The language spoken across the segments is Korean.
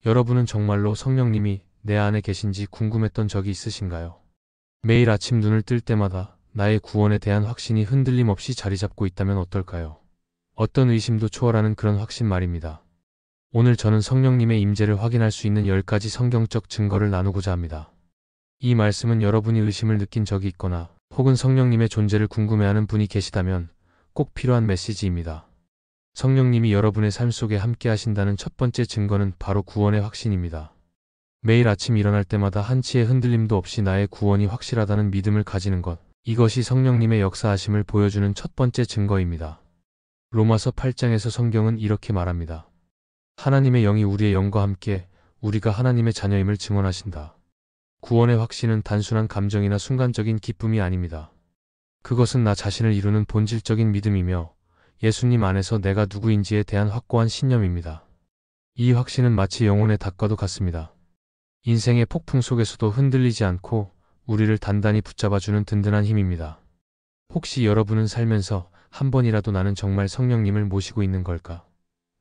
여러분은 정말로 성령님이 내 안에 계신지 궁금했던 적이 있으신가요? 매일 아침 눈을 뜰 때마다 나의 구원에 대한 확신이 흔들림 없이 자리 잡고 있다면 어떨까요? 어떤 의심도 초월하는 그런 확신 말입니다. 오늘 저는 성령님의 임재를 확인할 수 있는 10가지 성경적 증거를 나누고자 합니다. 이 말씀은 여러분이 의심을 느낀 적이 있거나 혹은 성령님의 존재를 궁금해하는 분이 계시다면 꼭 필요한 메시지입니다. 성령님이 여러분의 삶 속에 함께 하신다는 첫 번째 증거는 바로 구원의 확신입니다. 매일 아침 일어날 때마다 한치의 흔들림도 없이 나의 구원이 확실하다는 믿음을 가지는 것, 이것이 성령님의 역사하심을 보여주는 첫 번째 증거입니다. 로마서 8장에서 성경은 이렇게 말합니다. 하나님의 영이 우리의 영과 함께 우리가 하나님의 자녀임을 증언하신다. 구원의 확신은 단순한 감정이나 순간적인 기쁨이 아닙니다. 그것은 나 자신을 이루는 본질적인 믿음이며 예수님 안에서 내가 누구인지에 대한 확고한 신념입니다. 이 확신은 마치 영혼의 닭과도 같습니다. 인생의 폭풍 속에서도 흔들리지 않고 우리를 단단히 붙잡아주는 든든한 힘입니다. 혹시 여러분은 살면서 한 번이라도 나는 정말 성령님을 모시고 있는 걸까?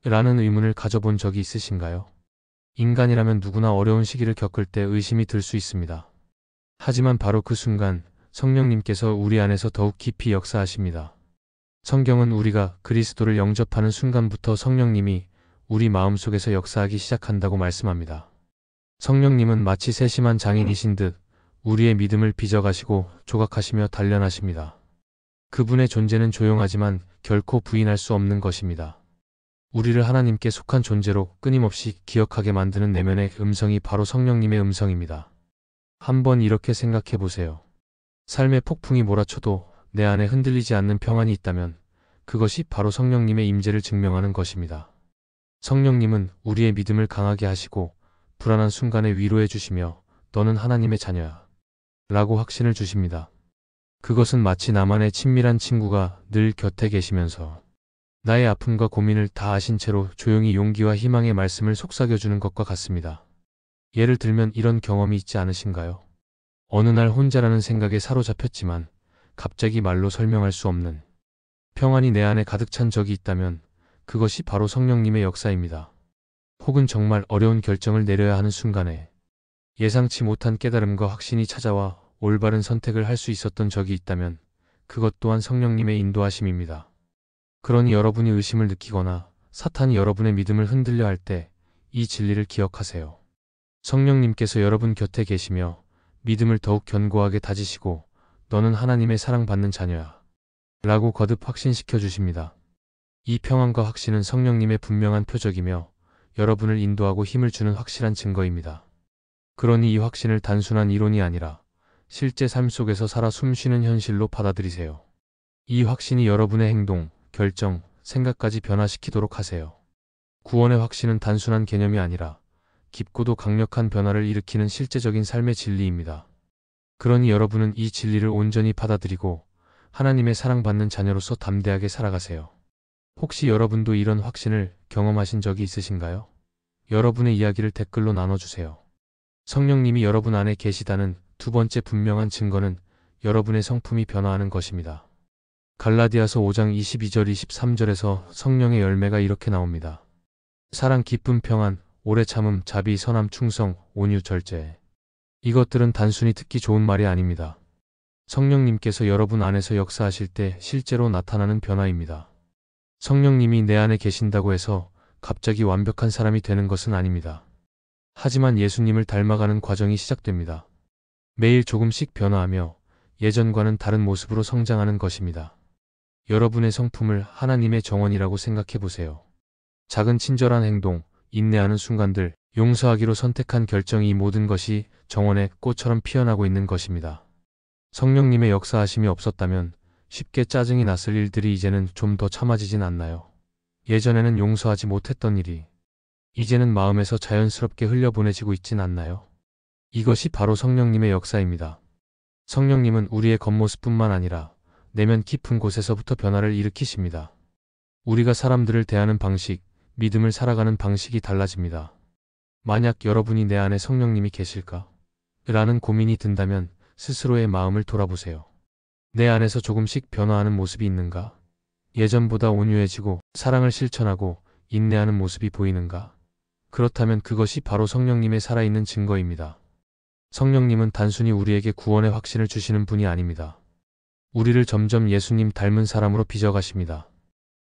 라는 의문을 가져본 적이 있으신가요? 인간이라면 누구나 어려운 시기를 겪을 때 의심이 들 수 있습니다. 하지만 바로 그 순간 성령님께서 우리 안에서 더욱 깊이 역사하십니다. 성경은 우리가 그리스도를 영접하는 순간부터 성령님이 우리 마음속에서 역사하기 시작한다고 말씀합니다. 성령님은 마치 세심한 장인이신 듯 우리의 믿음을 빚어가시고 조각하시며 단련하십니다. 그분의 존재는 조용하지만 결코 부인할 수 없는 것입니다. 우리를 하나님께 속한 존재로 끊임없이 기억하게 만드는 내면의 음성이 바로 성령님의 음성입니다. 한번 이렇게 생각해 보세요. 삶의 폭풍이 몰아쳐도 내 안에 흔들리지 않는 평안이 있다면 그것이 바로 성령님의 임재를 증명하는 것입니다. 성령님은 우리의 믿음을 강하게 하시고 불안한 순간에 위로해 주시며 너는 하나님의 자녀야 라고 확신을 주십니다. 그것은 마치 나만의 친밀한 친구가 늘 곁에 계시면서 나의 아픔과 고민을 다 아신 채로 조용히 용기와 희망의 말씀을 속삭여주는 것과 같습니다. 예를 들면 이런 경험이 있지 않으신가요? 어느 날 혼자라는 생각에 사로잡혔지만 갑자기 말로 설명할 수 없는 평안이 내 안에 가득 찬 적이 있다면 그것이 바로 성령님의 역사입니다. 혹은 정말 어려운 결정을 내려야 하는 순간에 예상치 못한 깨달음과 확신이 찾아와 올바른 선택을 할 수 있었던 적이 있다면 그것 또한 성령님의 인도하심입니다. 그러니 여러분이 의심을 느끼거나 사탄이 여러분의 믿음을 흔들려 할 때 이 진리를 기억하세요. 성령님께서 여러분 곁에 계시며 믿음을 더욱 견고하게 다지시고 너는 하나님의 사랑받는 자녀야 라고 거듭 확신시켜 주십니다. 이 평안과 확신은 성령님의 분명한 표적이며 여러분을 인도하고 힘을 주는 확실한 증거입니다. 그러니 이 확신을 단순한 이론이 아니라 실제 삶 속에서 살아 숨쉬는 현실로 받아들이세요. 이 확신이 여러분의 행동, 결정, 생각까지 변화시키도록 하세요. 구원의 확신은 단순한 개념이 아니라 깊고도 강력한 변화를 일으키는 실제적인 삶의 진리입니다. 그러니 여러분은 이 진리를 온전히 받아들이고 하나님의 사랑받는 자녀로서 담대하게 살아가세요. 혹시 여러분도 이런 확신을 경험하신 적이 있으신가요? 여러분의 이야기를 댓글로 나눠주세요. 성령님이 여러분 안에 계시다는 두 번째 분명한 증거는 여러분의 성품이 변화하는 것입니다. 갈라디아서 5장 22절 23절에서 성령의 열매가 이렇게 나옵니다. 사랑, 기쁨, 평안, 오래 참음, 자비, 선함, 충성, 온유, 절제. 이것들은 단순히 듣기 좋은 말이 아닙니다. 성령님께서 여러분 안에서 역사하실 때 실제로 나타나는 변화입니다. 성령님이 내 안에 계신다고 해서 갑자기 완벽한 사람이 되는 것은 아닙니다. 하지만 예수님을 닮아가는 과정이 시작됩니다. 매일 조금씩 변화하며 예전과는 다른 모습으로 성장하는 것입니다. 여러분의 성품을 하나님의 정원이라고 생각해 보세요. 작은 친절한 행동, 인내하는 순간들, 용서하기로 선택한 결정, 이 모든 것이 정원의 꽃처럼 피어나고 있는 것입니다. 성령님의 역사하심이 없었다면 쉽게 짜증이 났을 일들이 이제는 좀 더 참아지진 않나요? 예전에는 용서하지 못했던 일이 이제는 마음에서 자연스럽게 흘려보내지고 있진 않나요? 이것이 바로 성령님의 역사입니다. 성령님은 우리의 겉모습뿐만 아니라 내면 깊은 곳에서부터 변화를 일으키십니다. 우리가 사람들을 대하는 방식, 믿음을 살아가는 방식이 달라집니다. 만약 여러분이 내 안에 성령님이 계실까? 라는 고민이 든다면 스스로의 마음을 돌아보세요. 내 안에서 조금씩 변화하는 모습이 있는가? 예전보다 온유해지고 사랑을 실천하고 인내하는 모습이 보이는가? 그렇다면 그것이 바로 성령님의 살아있는 증거입니다. 성령님은 단순히 우리에게 구원의 확신을 주시는 분이 아닙니다. 우리를 점점 예수님 닮은 사람으로 빚어가십니다.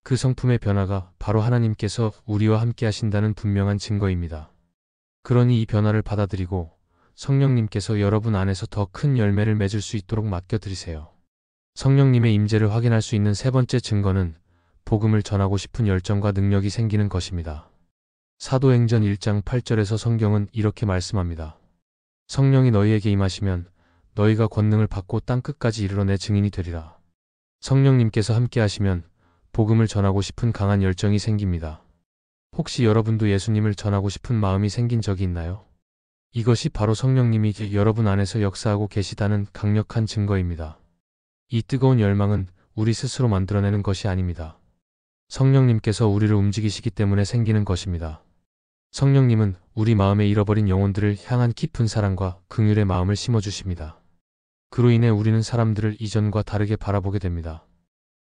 그 성품의 변화가 바로 하나님께서 우리와 함께 하신다는 분명한 증거입니다. 그러니 이 변화를 받아들이고 성령님께서 여러분 안에서 더 큰 열매를 맺을 수 있도록 맡겨드리세요. 성령님의 임재를 확인할 수 있는 세 번째 증거는 복음을 전하고 싶은 열정과 능력이 생기는 것입니다. 사도행전 1장 8절에서 성경은 이렇게 말씀합니다. 성령이 너희에게 임하시면 너희가 권능을 받고 땅 끝까지 이르러 내 증인이 되리라. 성령님께서 함께 하시면 복음을 전하고 싶은 강한 열정이 생깁니다. 혹시 여러분도 예수님을 전하고 싶은 마음이 생긴 적이 있나요? 이것이 바로 성령님이 여러분 안에서 역사하고 계시다는 강력한 증거입니다. 이 뜨거운 열망은 우리 스스로 만들어내는 것이 아닙니다. 성령님께서 우리를 움직이시기 때문에 생기는 것입니다. 성령님은 우리 마음에 잃어버린 영혼들을 향한 깊은 사랑과 긍휼의 마음을 심어주십니다. 그로 인해 우리는 사람들을 이전과 다르게 바라보게 됩니다.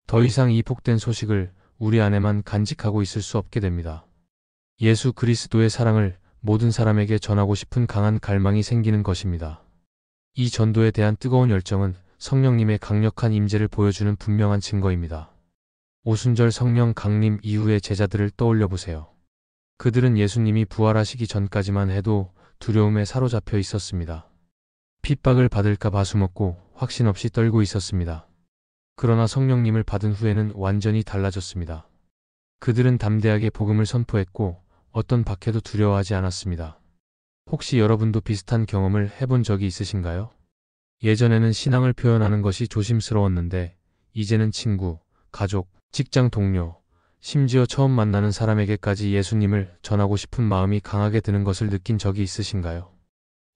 더 이상 이 복된 소식을 우리 안에만 간직하고 있을 수 없게 됩니다. 예수 그리스도의 사랑을 모든 사람에게 전하고 싶은 강한 갈망이 생기는 것입니다. 이 전도에 대한 뜨거운 열정은 성령님의 강력한 임재를 보여주는 분명한 증거입니다. 오순절 성령 강림 이후의 제자들을 떠올려 보세요. 그들은 예수님이 부활하시기 전까지만 해도 두려움에 사로잡혀 있었습니다. 핍박을 받을까 봐 숨었고 확신 없이 떨고 있었습니다. 그러나 성령님을 받은 후에는 완전히 달라졌습니다. 그들은 담대하게 복음을 선포했고 어떤 박해도 두려워하지 않았습니다. 혹시 여러분도 비슷한 경험을 해본 적이 있으신가요? 예전에는 신앙을 표현하는 것이 조심스러웠는데 이제는 친구, 가족, 직장 동료, 심지어 처음 만나는 사람에게까지 예수님을 전하고 싶은 마음이 강하게 드는 것을 느낀 적이 있으신가요?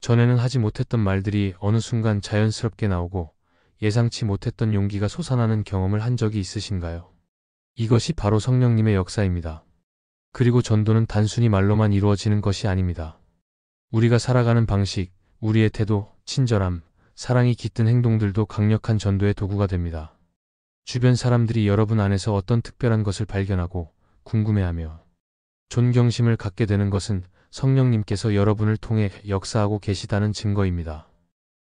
전에는 하지 못했던 말들이 어느 순간 자연스럽게 나오고 예상치 못했던 용기가 솟아나는 경험을 한 적이 있으신가요? 이것이 바로 성령님의 역사입니다. 그리고 전도는 단순히 말로만 이루어지는 것이 아닙니다. 우리가 살아가는 방식, 우리의 태도, 친절함, 사랑이 깃든 행동들도 강력한 전도의 도구가 됩니다. 주변 사람들이 여러분 안에서 어떤 특별한 것을 발견하고 궁금해하며 존경심을 갖게 되는 것은 성령님께서 여러분을 통해 역사하고 계시다는 증거입니다.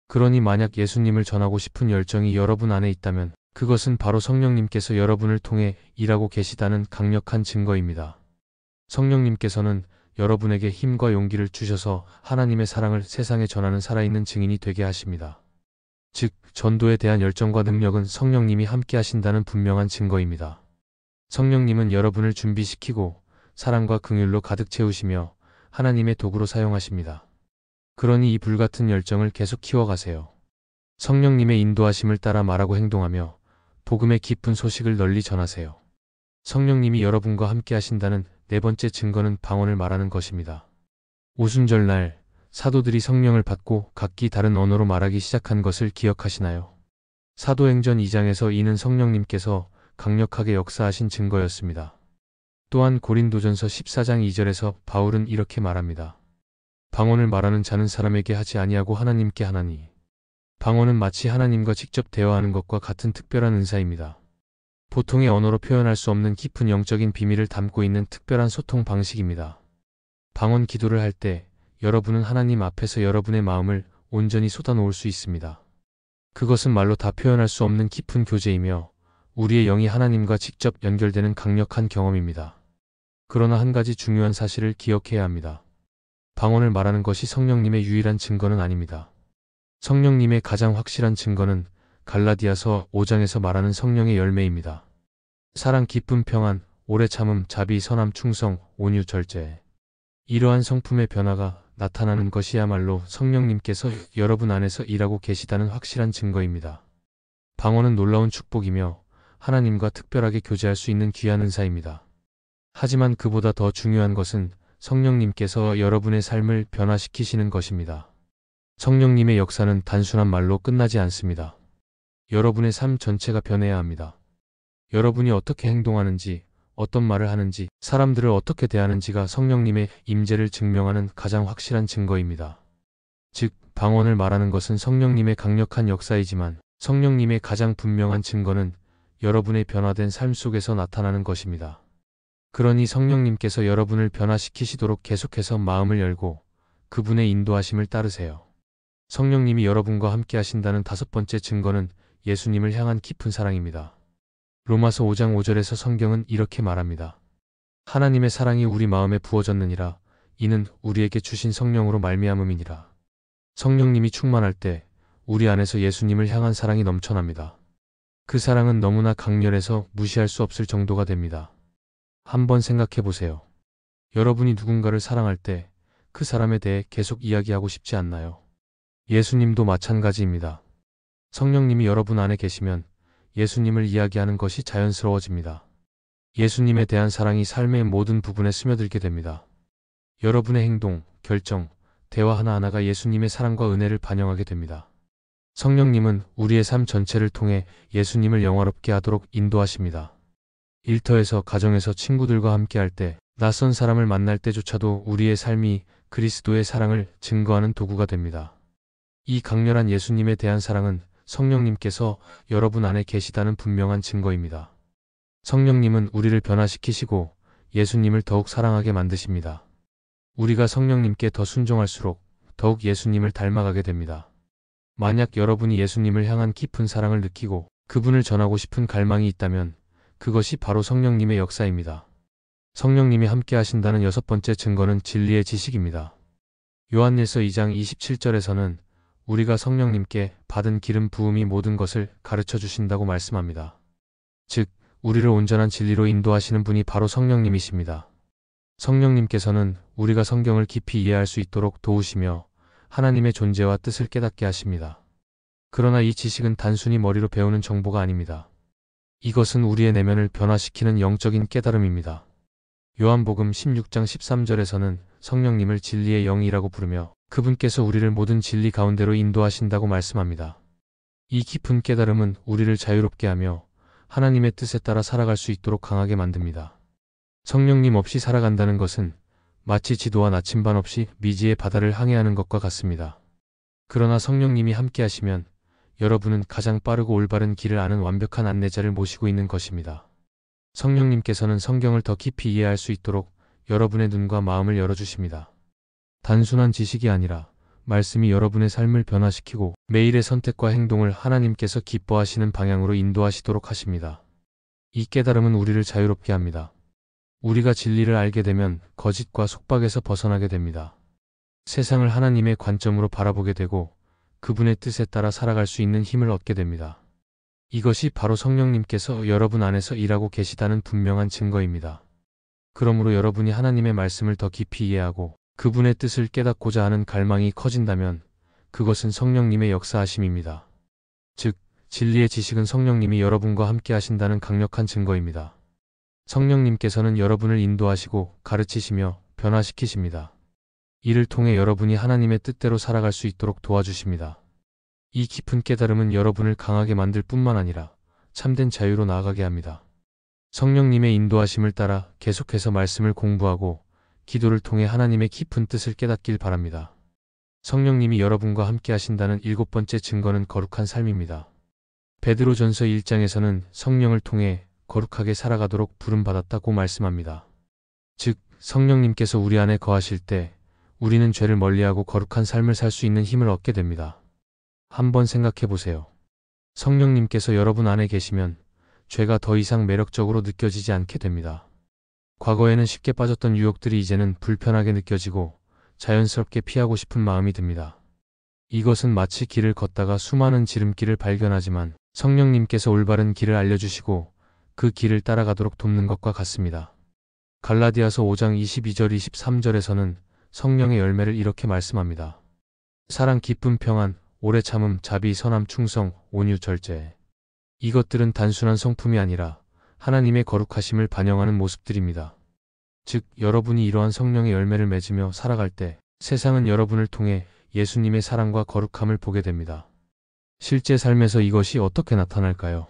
그러니 만약 예수님을 전하고 싶은 열정이 여러분 안에 있다면 그것은 바로 성령님께서 여러분을 통해 일하고 계시다는 강력한 증거입니다. 성령님께서는 여러분에게 힘과 용기를 주셔서 하나님의 사랑을 세상에 전하는 살아있는 증인이 되게 하십니다. 즉, 전도에 대한 열정과 능력은 성령님이 함께 하신다는 분명한 증거입니다. 성령님은 여러분을 준비시키고 사랑과 긍휼로 가득 채우시며 하나님의 도구로 사용하십니다. 그러니 이 불같은 열정을 계속 키워가세요. 성령님의 인도하심을 따라 말하고 행동하며 복음의 기쁜 소식을 널리 전하세요. 성령님이 여러분과 함께 하신다는 네 번째 증거는 방언을 말하는 것입니다. 오순절 날 사도들이 성령을 받고 각기 다른 언어로 말하기 시작한 것을 기억하시나요? 사도행전 2장에서 이는 성령님께서 강력하게 역사하신 증거였습니다. 또한 고린도전서 14장 2절에서 바울은 이렇게 말합니다. 방언을 말하는 자는 사람에게 하지 아니하고 하나님께 하나니. 방언은 마치 하나님과 직접 대화하는 것과 같은 특별한 은사입니다. 보통의 언어로 표현할 수 없는 깊은 영적인 비밀을 담고 있는 특별한 소통 방식입니다. 방언 기도를 할 때 여러분은 하나님 앞에서 여러분의 마음을 온전히 쏟아놓을 수 있습니다. 그것은 말로 다 표현할 수 없는 깊은 교제이며 우리의 영이 하나님과 직접 연결되는 강력한 경험입니다. 그러나 한 가지 중요한 사실을 기억해야 합니다. 방언을 말하는 것이 성령님의 유일한 증거는 아닙니다. 성령님의 가장 확실한 증거는 갈라디아서 5장에서 말하는 성령의 열매입니다. 사랑, 기쁨, 평안, 오래 참음, 자비, 선함, 충성, 온유, 절제. 이러한 성품의 변화가 나타나는 것이야말로 성령님께서 여러분 안에서 일하고 계시다는 확실한 증거입니다. 방언은 놀라운 축복이며 하나님과 특별하게 교제할 수 있는 귀한 은사입니다. 하지만 그보다 더 중요한 것은 성령님께서 여러분의 삶을 변화시키시는 것입니다. 성령님의 역사는 단순한 말로 끝나지 않습니다. 여러분의 삶 전체가 변해야 합니다. 여러분이 어떻게 행동하는지, 어떤 말을 하는지, 사람들을 어떻게 대하는지가 성령님의 임재를 증명하는 가장 확실한 증거입니다. 즉, 방언을 말하는 것은 성령님의 강력한 역사이지만 성령님의 가장 분명한 증거는 여러분의 변화된 삶 속에서 나타나는 것입니다. 그러니 성령님께서 여러분을 변화시키시도록 계속해서 마음을 열고 그분의 인도하심을 따르세요. 성령님이 여러분과 함께 하신다는 다섯 번째 증거는 예수님을 향한 깊은 사랑입니다. 로마서 5장 5절에서 성경은 이렇게 말합니다. 하나님의 사랑이 우리 마음에 부어졌느니라. 이는 우리에게 주신 성령으로 말미암음이니라. 성령님이 충만할 때 우리 안에서 예수님을 향한 사랑이 넘쳐납니다. 그 사랑은 너무나 강렬해서 무시할 수 없을 정도가 됩니다. 한번 생각해 보세요. 여러분이 누군가를 사랑할 때 그 사람에 대해 계속 이야기하고 싶지 않나요? 예수님도 마찬가지입니다. 성령님이 여러분 안에 계시면 예수님을 이야기하는 것이 자연스러워집니다. 예수님에 대한 사랑이 삶의 모든 부분에 스며들게 됩니다. 여러분의 행동, 결정, 대화 하나하나가 예수님의 사랑과 은혜를 반영하게 됩니다. 성령님은 우리의 삶 전체를 통해 예수님을 영화롭게 하도록 인도하십니다. 일터에서, 가정에서, 친구들과 함께할 때, 낯선 사람을 만날 때조차도 우리의 삶이 그리스도의 사랑을 증거하는 도구가 됩니다. 이 강렬한 예수님에 대한 사랑은 성령님께서 여러분 안에 계시다는 분명한 증거입니다. 성령님은 우리를 변화시키시고 예수님을 더욱 사랑하게 만드십니다. 우리가 성령님께 더 순종할수록 더욱 예수님을 닮아가게 됩니다. 만약 여러분이 예수님을 향한 깊은 사랑을 느끼고 그분을 전하고 싶은 갈망이 있다면 그것이 바로 성령님의 역사입니다. 성령님이 함께 하신다는 여섯 번째 증거는 진리의 지식입니다. 요한일서 2장 27절에서는 우리가 성령님께 받은 기름 부음이 모든 것을 가르쳐 주신다고 말씀합니다. 즉, 우리를 온전한 진리로 인도하시는 분이 바로 성령님이십니다. 성령님께서는 우리가 성경을 깊이 이해할 수 있도록 도우시며 하나님의 존재와 뜻을 깨닫게 하십니다. 그러나 이 지식은 단순히 머리로 배우는 정보가 아닙니다. 이것은 우리의 내면을 변화시키는 영적인 깨달음입니다. 요한복음 16장 13절에서는 성령님을 진리의 영이라고 부르며 그분께서 우리를 모든 진리 가운데로 인도하신다고 말씀합니다. 이 깊은 깨달음은 우리를 자유롭게 하며 하나님의 뜻에 따라 살아갈 수 있도록 강하게 만듭니다. 성령님 없이 살아간다는 것은 마치 지도와 나침반 없이 미지의 바다를 항해하는 것과 같습니다. 그러나 성령님이 함께 하시면 여러분은 가장 빠르고 올바른 길을 아는 완벽한 안내자를 모시고 있는 것입니다. 성령님께서는 성경을 더 깊이 이해할 수 있도록 여러분의 눈과 마음을 열어주십니다. 단순한 지식이 아니라 말씀이 여러분의 삶을 변화시키고 매일의 선택과 행동을 하나님께서 기뻐하시는 방향으로 인도하시도록 하십니다. 이 깨달음은 우리를 자유롭게 합니다. 우리가 진리를 알게 되면 거짓과 속박에서 벗어나게 됩니다. 세상을 하나님의 관점으로 바라보게 되고 그분의 뜻에 따라 살아갈 수 있는 힘을 얻게 됩니다. 이것이 바로 성령님께서 여러분 안에서 일하고 계시다는 분명한 증거입니다. 그러므로 여러분이 하나님의 말씀을 더 깊이 이해하고 그분의 뜻을 깨닫고자 하는 갈망이 커진다면 그것은 성령님의 역사하심입니다. 즉, 진리의 지식은 성령님이 여러분과 함께 하신다는 강력한 증거입니다. 성령님께서는 여러분을 인도하시고 가르치시며 변화시키십니다. 이를 통해 여러분이 하나님의 뜻대로 살아갈 수 있도록 도와주십니다. 이 깊은 깨달음은 여러분을 강하게 만들 뿐만 아니라 참된 자유로 나아가게 합니다. 성령님의 인도하심을 따라 계속해서 말씀을 공부하고 기도를 통해 하나님의 깊은 뜻을 깨닫길 바랍니다. 성령님이 여러분과 함께 하신다는 일곱 번째 증거는 거룩한 삶입니다. 베드로전서 1장에서는 성령을 통해 거룩하게 살아가도록 부름받았다고 말씀합니다. 즉, 성령님께서 우리 안에 거하실 때 우리는 죄를 멀리하고 거룩한 삶을 살 수 있는 힘을 얻게 됩니다. 한번 생각해 보세요. 성령님께서 여러분 안에 계시면 죄가 더 이상 매력적으로 느껴지지 않게 됩니다. 과거에는 쉽게 빠졌던 유혹들이 이제는 불편하게 느껴지고 자연스럽게 피하고 싶은 마음이 듭니다. 이것은 마치 길을 걷다가 수많은 지름길을 발견하지만 성령님께서 올바른 길을 알려주시고 그 길을 따라가도록 돕는 것과 같습니다. 갈라디아서 5장 22절 23절에서는 성령의 열매를 이렇게 말씀합니다. 사랑, 기쁨, 평안, 오래 참음, 자비, 선함, 충성, 온유, 절제. 이것들은 단순한 성품이 아니라 하나님의 거룩하심을 반영하는 모습들입니다. 즉, 여러분이 이러한 성령의 열매를 맺으며 살아갈 때 세상은 여러분을 통해 예수님의 사랑과 거룩함을 보게 됩니다. 실제 삶에서 이것이 어떻게 나타날까요?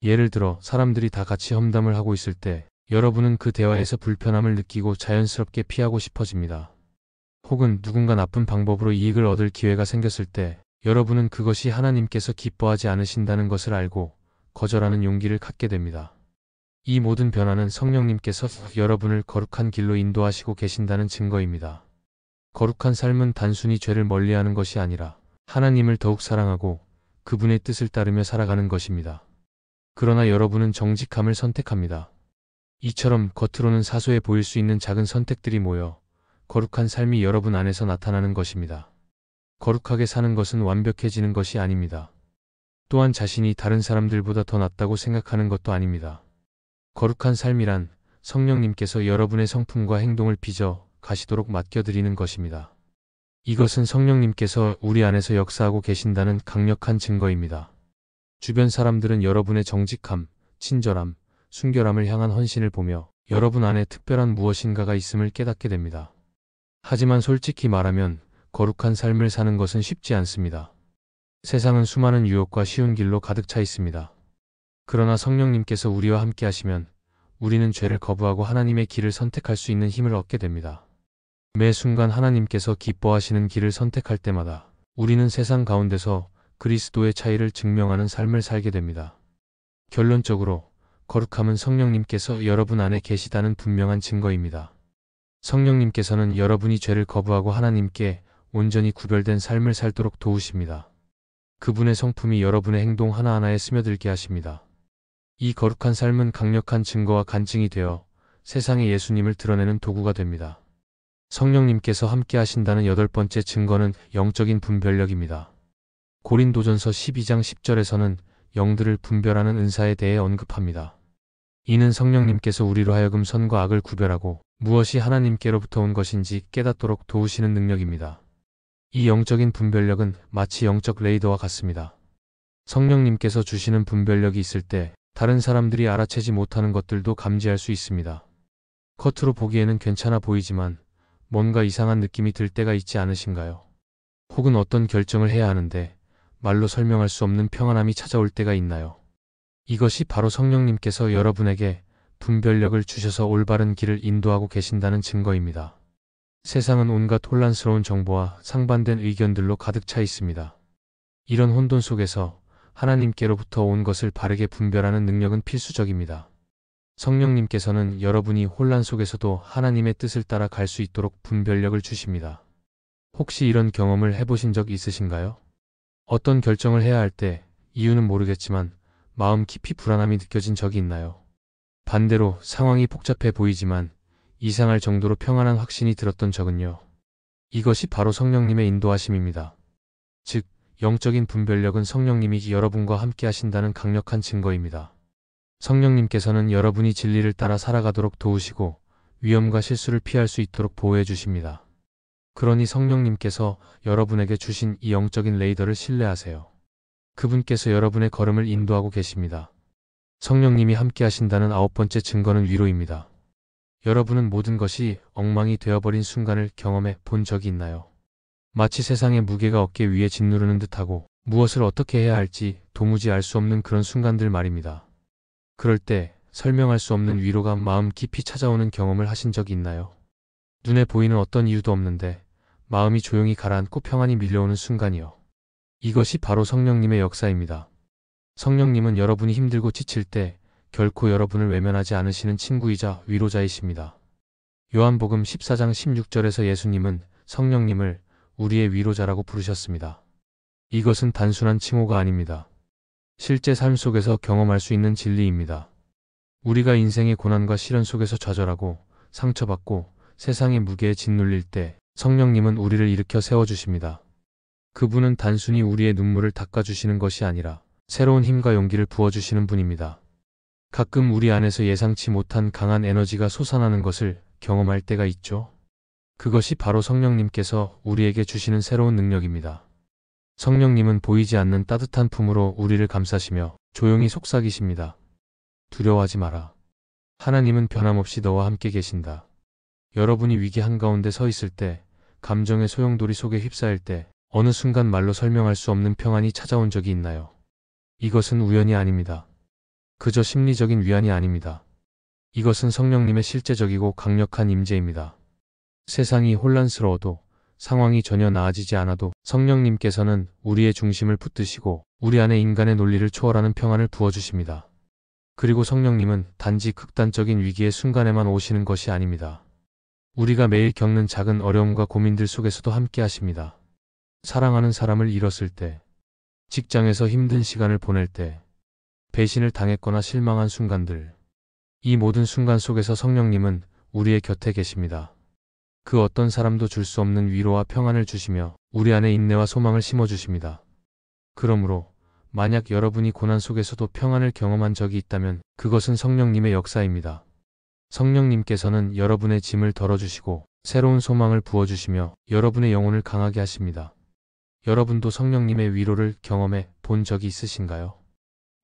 예를 들어 사람들이 다 같이 험담을 하고 있을 때 여러분은 그 대화에서 불편함을 느끼고 자연스럽게 피하고 싶어집니다. 혹은 누군가 나쁜 방법으로 이익을 얻을 기회가 생겼을 때 여러분은 그것이 하나님께서 기뻐하지 않으신다는 것을 알고 거절하는 용기를 갖게 됩니다. 이 모든 변화는 성령님께서 여러분을 거룩한 길로 인도하시고 계신다는 증거입니다. 거룩한 삶은 단순히 죄를 멀리하는 것이 아니라 하나님을 더욱 사랑하고 그분의 뜻을 따르며 살아가는 것입니다. 그러나 여러분은 정직함을 선택합니다. 이처럼 겉으로는 사소해 보일 수 있는 작은 선택들이 모여 거룩한 삶이 여러분 안에서 나타나는 것입니다. 거룩하게 사는 것은 완벽해지는 것이 아닙니다. 또한 자신이 다른 사람들보다 더 낫다고 생각하는 것도 아닙니다. 거룩한 삶이란 성령님께서 여러분의 성품과 행동을 빚어 가시도록 맡겨드리는 것입니다. 이것은 성령님께서 우리 안에서 역사하고 계신다는 강력한 증거입니다. 주변 사람들은 여러분의 정직함, 친절함, 순결함을 향한 헌신을 보며 여러분 안에 특별한 무엇인가가 있음을 깨닫게 됩니다. 하지만 솔직히 말하면 거룩한 삶을 사는 것은 쉽지 않습니다. 세상은 수많은 유혹과 쉬운 길로 가득 차 있습니다. 그러나 성령님께서 우리와 함께 하시면 우리는 죄를 거부하고 하나님의 길을 선택할 수 있는 힘을 얻게 됩니다. 매 순간 하나님께서 기뻐하시는 길을 선택할 때마다 우리는 세상 가운데서 그리스도의 차이를 증명하는 삶을 살게 됩니다. 결론적으로 거룩함은 성령님께서 여러분 안에 계시다는 분명한 증거입니다. 성령님께서는 여러분이 죄를 거부하고 하나님께 온전히 구별된 삶을 살도록 도우십니다. 그분의 성품이 여러분의 행동 하나하나에 스며들게 하십니다. 이 거룩한 삶은 강력한 증거와 간증이 되어 세상에 예수님을 드러내는 도구가 됩니다. 성령님께서 함께 하신다는 8번째 증거는 영적인 분별력입니다. 고린도전서 12장 10절에서는 영들을 분별하는 은사에 대해 언급합니다. 이는 성령님께서 우리로 하여금 선과 악을 구별하고 무엇이 하나님께로부터 온 것인지 깨닫도록 도우시는 능력입니다. 이 영적인 분별력은 마치 영적 레이더와 같습니다. 성령님께서 주시는 분별력이 있을 때 다른 사람들이 알아채지 못하는 것들도 감지할 수 있습니다. 겉으로 보기에는 괜찮아 보이지만 뭔가 이상한 느낌이 들 때가 있지 않으신가요? 혹은 어떤 결정을 해야 하는데 말로 설명할 수 없는 평안함이 찾아올 때가 있나요? 이것이 바로 성령님께서 여러분에게 분별력을 주셔서 올바른 길을 인도하고 계신다는 증거입니다. 세상은 온갖 혼란스러운 정보와 상반된 의견들로 가득 차 있습니다. 이런 혼돈 속에서 하나님께로부터 온 것을 바르게 분별하는 능력은 필수적입니다. 성령님께서는 여러분이 혼란 속에서도 하나님의 뜻을 따라 갈 수 있도록 분별력을 주십니다. 혹시 이런 경험을 해보신 적 있으신가요? 어떤 결정을 해야 할 때 이유는 모르겠지만 마음 깊이 불안함이 느껴진 적이 있나요? 반대로 상황이 복잡해 보이지만 이상할 정도로 평안한 확신이 들었던 적은요? 이것이 바로 성령님의 인도하심입니다. 즉, 영적인 분별력은 성령님이 여러분과 함께 하신다는 강력한 증거입니다. 성령님께서는 여러분이 진리를 따라 살아가도록 도우시고 위험과 실수를 피할 수 있도록 보호해 주십니다. 그러니 성령님께서 여러분에게 주신 이 영적인 레이더를 신뢰하세요. 그분께서 여러분의 걸음을 인도하고 계십니다. 성령님이 함께 하신다는 9번째 증거는 위로입니다. 여러분은 모든 것이 엉망이 되어버린 순간을 경험해 본 적이 있나요? 마치 세상의 무게가 어깨 위에 짓누르는 듯하고 무엇을 어떻게 해야 할지 도무지 알 수 없는 그런 순간들 말입니다. 그럴 때 설명할 수 없는 위로가 마음 깊이 찾아오는 경험을 하신 적이 있나요? 눈에 보이는 어떤 이유도 없는데 마음이 조용히 가라앉고 평안이 밀려오는 순간이요. 이것이 바로 성령님의 역사입니다. 성령님은 여러분이 힘들고 지칠 때 결코 여러분을 외면하지 않으시는 친구이자 위로자이십니다. 요한복음 14장 16절에서 예수님은 성령님을 우리의 위로자라고 부르셨습니다. 이것은 단순한 칭호가 아닙니다. 실제 삶 속에서 경험할 수 있는 진리입니다. 우리가 인생의 고난과 시련 속에서 좌절하고 상처받고 세상의 무게에 짓눌릴 때 성령님은 우리를 일으켜 세워주십니다. 그분은 단순히 우리의 눈물을 닦아주시는 것이 아니라 새로운 힘과 용기를 부어주시는 분입니다. 가끔 우리 안에서 예상치 못한 강한 에너지가 솟아나는 것을 경험할 때가 있죠. 그것이 바로 성령님께서 우리에게 주시는 새로운 능력입니다. 성령님은 보이지 않는 따뜻한 품으로 우리를 감싸시며 조용히 속삭이십니다. 두려워하지 마라. 하나님은 변함없이 너와 함께 계신다. 여러분이 위기 한가운데 서 있을 때, 감정의 소용돌이 속에 휩싸일 때, 어느 순간 말로 설명할 수 없는 평안이 찾아온 적이 있나요? 이것은 우연이 아닙니다. 그저 심리적인 위안이 아닙니다. 이것은 성령님의 실제적이고 강력한 임재입니다. 세상이 혼란스러워도 상황이 전혀 나아지지 않아도 성령님께서는 우리의 중심을 붙드시고 우리 안에 인간의 논리를 초월하는 평안을 부어주십니다. 그리고 성령님은 단지 극단적인 위기의 순간에만 오시는 것이 아닙니다. 우리가 매일 겪는 작은 어려움과 고민들 속에서도 함께 하십니다. 사랑하는 사람을 잃었을 때, 직장에서 힘든 시간을 보낼 때, 배신을 당했거나 실망한 순간들, 이 모든 순간 속에서 성령님은 우리의 곁에 계십니다. 그 어떤 사람도 줄 수 없는 위로와 평안을 주시며 우리 안에 인내와 소망을 심어주십니다. 그러므로 만약 여러분이 고난 속에서도 평안을 경험한 적이 있다면 그것은 성령님의 역사입니다. 성령님께서는 여러분의 짐을 덜어주시고 새로운 소망을 부어주시며 여러분의 영혼을 강하게 하십니다. 여러분도 성령님의 위로를 경험해 본 적이 있으신가요?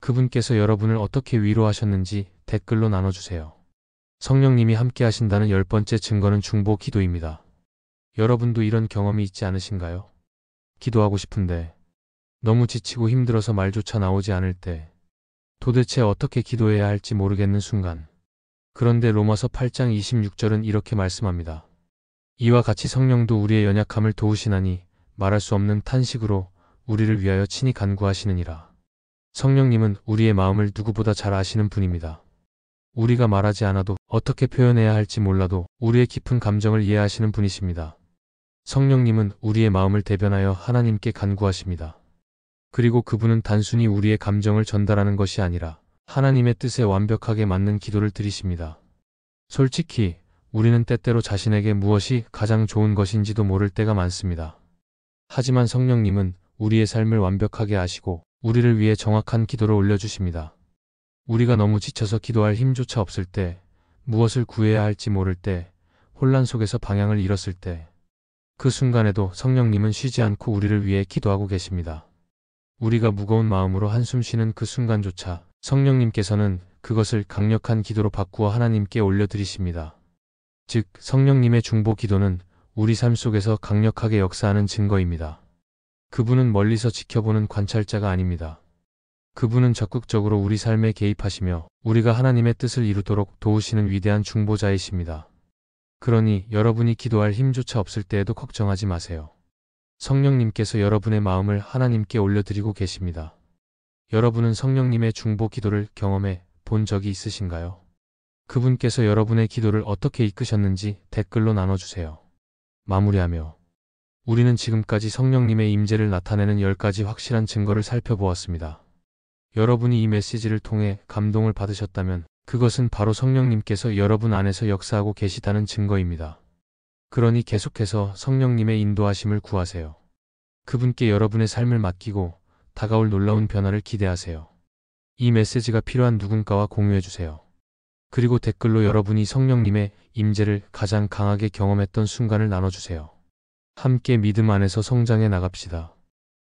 그분께서 여러분을 어떻게 위로하셨는지 댓글로 나눠주세요. 성령님이 함께 하신다는 10번째 증거는 중보 기도입니다. 여러분도 이런 경험이 있지 않으신가요? 기도하고 싶은데 너무 지치고 힘들어서 말조차 나오지 않을 때, 도대체 어떻게 기도해야 할지 모르겠는 순간. 그런데 로마서 8장 26절은 이렇게 말씀합니다. 이와 같이 성령도 우리의 연약함을 도우시나니 말할 수 없는 탄식으로 우리를 위하여 친히 간구하시느니라. 성령님은 우리의 마음을 누구보다 잘 아시는 분입니다. 우리가 말하지 않아도 어떻게 표현해야 할지 몰라도 우리의 깊은 감정을 이해하시는 분이십니다. 성령님은 우리의 마음을 대변하여 하나님께 간구하십니다. 그리고 그분은 단순히 우리의 감정을 전달하는 것이 아니라 하나님의 뜻에 완벽하게 맞는 기도를 드리십니다. 솔직히 우리는 때때로 자신에게 무엇이 가장 좋은 것인지도 모를 때가 많습니다. 하지만 성령님은 우리의 삶을 완벽하게 아시고 우리를 위해 정확한 기도를 올려주십니다. 우리가 너무 지쳐서 기도할 힘조차 없을 때, 무엇을 구해야 할지 모를 때, 혼란 속에서 방향을 잃었을 때, 그 순간에도 성령님은 쉬지 않고 우리를 위해 기도하고 계십니다. 우리가 무거운 마음으로 한숨 쉬는 그 순간조차 성령님께서는 그것을 강력한 기도로 바꾸어 하나님께 올려드리십니다. 즉, 성령님의 중보 기도는 우리 삶 속에서 강력하게 역사하는 증거입니다. 그분은 멀리서 지켜보는 관찰자가 아닙니다. 그분은 적극적으로 우리 삶에 개입하시며 우리가 하나님의 뜻을 이루도록 도우시는 위대한 중보자이십니다. 그러니 여러분이 기도할 힘조차 없을 때에도 걱정하지 마세요. 성령님께서 여러분의 마음을 하나님께 올려드리고 계십니다. 여러분은 성령님의 중보 기도를 경험해 본 적이 있으신가요? 그분께서 여러분의 기도를 어떻게 이끄셨는지 댓글로 나눠주세요. 마무리하며 우리는 지금까지 성령님의 임재를 나타내는 10가지 확실한 증거를 살펴보았습니다. 여러분이 이 메시지를 통해 감동을 받으셨다면 그것은 바로 성령님께서 여러분 안에서 역사하고 계시다는 증거입니다. 그러니 계속해서 성령님의 인도하심을 구하세요. 그분께 여러분의 삶을 맡기고 다가올 놀라운 변화를 기대하세요. 이 메시지가 필요한 누군가와 공유해주세요. 그리고 댓글로 여러분이 성령님의 임재를 가장 강하게 경험했던 순간을 나눠주세요. 함께 믿음 안에서 성장해 나갑시다.